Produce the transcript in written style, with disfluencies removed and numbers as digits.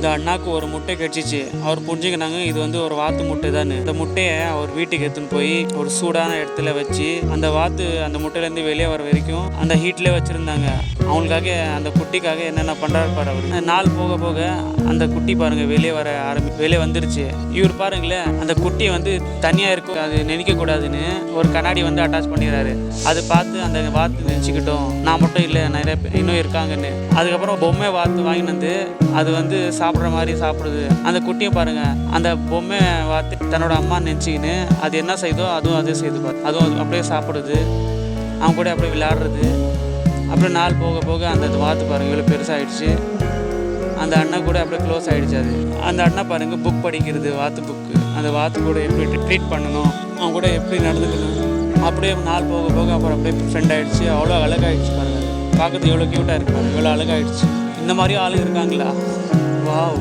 இந்த அண்ணாக்கு ஒரு முட்டை கிடைச்சிச்சு. அவர் புரிஞ்சுக்கினாங்க இது வந்து ஒரு வாத்து முட்டை தான். இந்த முட்டையை அவர் வீட்டுக்கு எடுத்துன்னு போய் ஒரு சூடான இடத்துல வச்சு அந்த வாத்து அந்த முட்டையிலேருந்து வெளியே வர வரைக்கும் அந்த ஹீட்லேயே வச்சுருந்தாங்க. அவங்களுக்காக அந்த குட்டிக்காக என்னென்ன பண்ணுறாரு பாரு அவர். நாள் போக போக அந்த குட்டி பாருங்க வெளியே வர வெளியே வந்துருச்சு. இவர் பாருங்களேன், அந்த குட்டியை வந்து தனியாக இருக்கும் அது நினைக்க கூடாதுன்னு ஒரு கண்ணாடி வந்து அட்டாச் பண்ணிடுறாரு. அதை பார்த்து அந்த வாத்து நினச்சிக்கிட்டோம் நான் மட்டும் இல்லை நிறைய இன்னும் இருக்காங்கன்னு. அதுக்கப்புறம் பொம்மை வாத்து வாங்கிட்டு வந்து அது வந்து சாப்பிட்ற மாதிரி சாப்பிடுது. அந்த குட்டியை பாருங்க, அந்த பொம்மை வாத்து தன்னோட அம்மா நினச்சிக்கின்னு அது என்ன செய்தோ அதுவும் அதே செய்து பார்த்து அதுவும் அப்படியே சாப்பிடுது. அவங்க கூட அப்படியே விளையாடுறது. அப்புறம் நாள் போக போக அந்த வாத்து பாருங்க இவ்வளோ பெருசாகிடுச்சு. அந்த அண்ணன் கூட அப்படியே க்ளோஸ் ஆகிடுச்சு. அது அந்த அண்ணன் பாருங்க புக் படிக்கிறது, வாத்து புக்கு. அந்த வாத்து கூட எப்படி ட்ரீட் பண்ணணும், அவங்க கூட எப்படி நடந்துக்கணும், அப்படியே நாள் போக போக அப்புறம் அப்படியே ஃப்ரெண்ட் ஆகிடுச்சு. அவ்வளோ அழகாகிடுச்சு பாருங்கள். பார்க்குறது எவ்வளோ க்யூட்டாக இருக்கு பாருங்க, எவ்வளோ அழகாகிடுச்சு. இந்த மாதிரி ஆள் இருக்காங்களா? வாவ்.